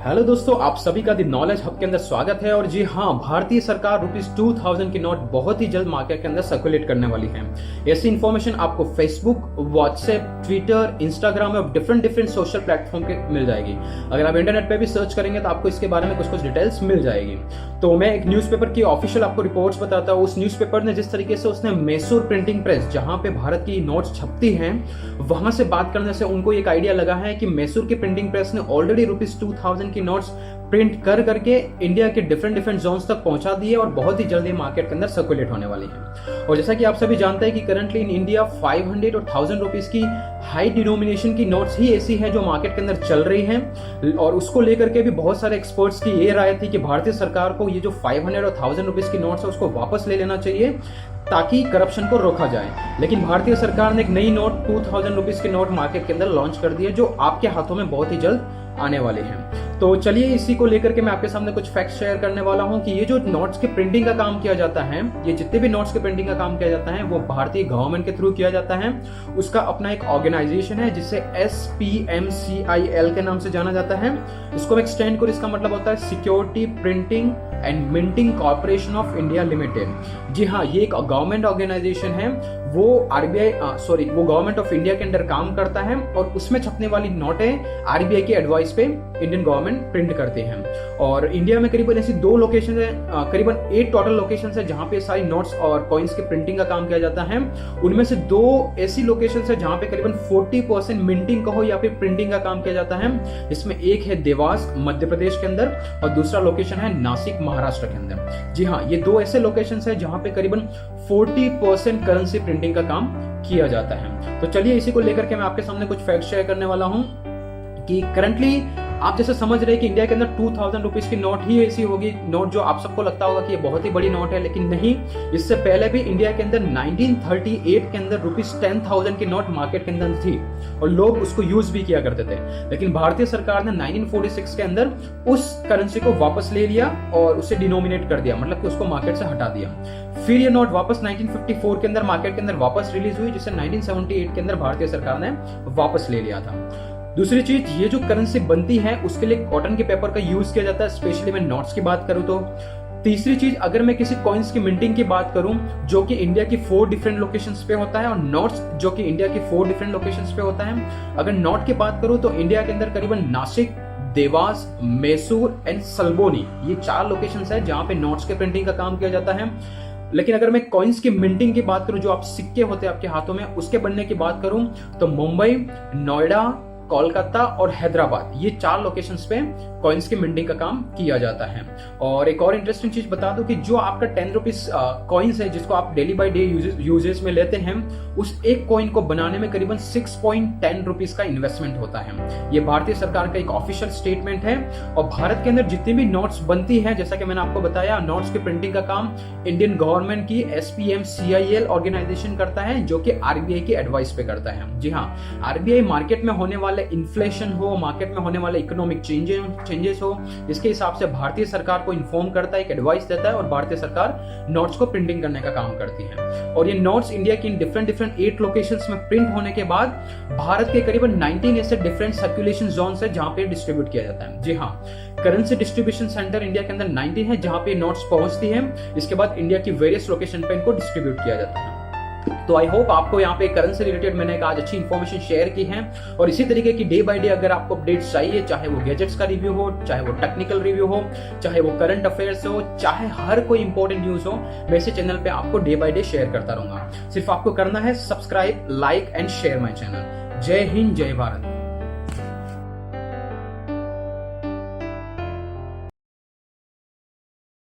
Hello दोस्तों, आप सभी का द नॉलेज हब के अंदर स्वागत है। और जी हाँ, भारतीय सरकार ₹2000 की नोट बहुत ही जल्द मार्केट के अंदर सर्कुलेट करने वाली है। ऐसी इन्फॉर्मेशन आपको फेसबुक, व्हाट्सएप, ट्विटर, इंस्टाग्राम और डिफरेंट सोशल प्लेटफॉर्म पे मिल जाएगी। अगर आप इंटरनेट पे भी सर्च करेंगे तो आपको इसके बारे में कुछ डिटेल्स मिल जाएगी। तो मैं एक न्यूज़पेपर की ऑफिशियल आपको रिपोर्ट्स बताता हूँ। उस न्यूज़पेपर ने जिस तरीके से उसने मैसूर प्रिंटिंग प्रेस, जहां पे भारत की नोट्स छपती हैं, वहां से बात करने से उनको एक आइडिया लगा है कि मैसूर की प्रिंटिंग प्रेस ने ऑलरेडी ₹2000 की नोट्स प्रिंट कर करके इंडिया के डिफरेंट जोन्स तक पहुंचा दिए और बहुत ही जल्दी मार्केट के अंदर सर्कुलेट होने वाली है। और जैसा कि आप सभी जानते हैं कि करंटली इन इंडिया 500 और 1000 रुपीज की हाई डिनोमिनेशन की नोट्स ही ऐसी हैं जो मार्केट के अंदर चल रही हैं। और उसको लेकर के भी बहुत सारे एक्सपर्ट्स की ये राय थी कि भारतीय सरकार को ये जो 500 और 1000 रुपीज की नोट्स है उसको वापस ले लेना चाहिए ताकि करप्शन को रोका जाए। लेकिन भारतीय सरकार ने एक नई नोट 2000 रुपीज की नोट मार्केट के अंदर लॉन्च कर दी है, जो आपके हाथों में बहुत ही जल्द आने वाले हैं। तो चलिए इसी को लेकर के मैं आपके सामने कुछ फैक्ट्स शेयर करने वाला हूं कि ये जो नोट्स के प्रिंटिंग का काम किया जाता है, ये जितने भी नोट्स के प्रिंटिंग का काम किया जाता है वो भारतीय गवर्नमेंट के थ्रू किया जाता है। उसका अपना एक ऑर्गेनाइजेशन है जिसे SPMCIL के नाम से जाना जाता है। इसको एक्सटेंड कर इसका मतलब होता है security printing and minting corporation of India limited. जी हाँ, ये एक गवर्नमेंट ऑर्गेनाइजेशन है। वो वो गवर्नमेंट ऑफ इंडिया के अंदर काम करता है और उसमें छपने वाली नोटें RBI की एडवाइस पे इंडियन गवर्नमेंट प्रिंट करते हैं। और इंडिया में करीबन ऐसी 2 लोकेशन है, करीबन 8 टोटल लोकेशन है जहां पे सारी नोट्स और कॉइन्स के प्रिंटिंग का काम किया जाता है। उनमें से 2 ऐसी लोकेशन है जहां पे करीबन 40% मिंटिंग का हो या फिर प्रिंटिंग का काम किया जाता है। इसमें एक है देवास मध्य प्रदेश के अंदर और दूसरा लोकेशन है नासिक महाराष्ट्र के अंदर। जी हाँ, ये 2 ऐसे लोकेशन है जहां पे करीबन 40% करेंसी प्रिंटिंग का काम किया जाता है। तो चलिए इसी को लेकर के मैं आपके सामने कुछ फैक्ट शेयर करने वाला हूं कि करंटली आप जैसे समझ रहे हैं कि इंडिया के अंदर 2000 रुपीज की नोट ही ऐसी होगी, नोट जो आप सबको लगता होगा कि ये बहुत ही बड़ी नोट है, लेकिन नहीं। इससे पहले भी इंडिया के अंदर 1938 के अंदर ₹10,000 की नोट मार्केट के अंदर थी और लोग उसको यूज भी किया करते थे। लेकिन भारतीय सरकार ने 1946 के अंदर उस करेंसी को वापस ले लिया और उसे डिनोमिनेट कर दिया, मतलब कि उसको मार्केट से हटा दिया। फिर ये नोट वापस 1954 के अंदर मार्केट के अंदर वापस रिलीज हुई, जिसे 1978 के अंदर भारतीय सरकार ने वापस ले लिया था। दूसरी चीज, ये जो करेंसी बनती है उसके लिए कॉटन के पेपर का यूज किया जाता है, स्पेशली मैं नोट्स की बात करूं तो। तीसरी चीज, अगर मैं किसी कॉइन्स की मिंटिंग की बात करूं जो कि इंडिया की 4 डिफरेंट लोकेशंस पे होता है और नोट्स जो कि इंडिया की 4 डिफरेंट लोकेशंस पे होता है। अगर नोट की बात करूं तो इंडिया के अंदर करीबन नासिक, देवास, मैसूर एंड सल्बोनी, ये 4 लोकेशंस है जहां पे नोट्स के प्रिंटिंग का काम किया जाता है। लेकिन अगर मैं कॉइन्स की मिंटिंग की बात करूं, जो आप सिक्के होते हैं आपके हाथों में, उसके बनने की बात करूं तो मुंबई, नोएडा, कोलकाता और हैदराबाद, ये 4 लोकेशंस पे कॉइन्स की मिंटिंग का काम किया जाता है। और एक और इंटरेस्टिंग चीज बता दूं कि जो आपका 10 रुपीज कॉइन्स है जिसको आप डेली बाय डे यूजेस में लेते हैं, उस एक कॉइन को बनाने में करीबन 6.10 रुपीज का इन्वेस्टमेंट होता है। ये भारतीय सरकार का एक ऑफिशियल स्टेटमेंट है। और भारत के अंदर जितनी भी नोट्स बनती है, जैसा कि मैंने आपको बताया, नोट्स की प्रिंटिंग का काम इंडियन गवर्नमेंट की SPMCIL ऑर्गेनाइजेशन करता है, जो कि RBI की एडवाइस पे करता है। जी हाँ, RBI मार्केट में होने वाले इन्फ्लेशन हो, मार्केट में होने वाले इकोनॉमिक चेंजेस हो, इसके हिसाब से भारतीय सरकार को इन्फॉर्म करता है, एक एडवाइस देता है और भारतीय सरकार नोट्स को प्रिंटिंग करने का काम करती है। और ये नोट्स इंडिया की इन डिफरेंट 8 लोकेशंस में प्रिंट होने के बाद भारत के करीबन 19 ऐसे डिफरेंट सर्कुलेशन जोन्स है जहां पे डिस्ट्रीब्यूट किया जाता है। जी हाँ, करेंसी डिस्ट्रीब्यूशन सेंटर इंडिया के अंदर 19 है जहां पे नोट्स पहुंचती है। इसके बाद इंडिया की वेरियस लोकेशन पे इनको डिस्ट्रीब्यूट किया जाता है। तो आई होप आपको यहाँ पे करेंसी रिलेटेड मैंने एक आज अच्छी इन्फॉर्मेशन शेयर की है। और इसी तरीके की डे बाय डे अगर आपको अपडेट्स चाहिए, चाहे वो गैजेट्स का रिव्यू हो, चाहे वो टेक्निकल रिव्यू हो, चाहे वो करंट अफेयर्स हो, चाहे हर कोई इंपॉर्टेंट न्यूज हो, मैं इसी चैनल पे आपको डे बाय डे शेयर करता रहूंगा। सिर्फ आपको करना है subscribe, like and share my channel. जय हिंद, जय भारत।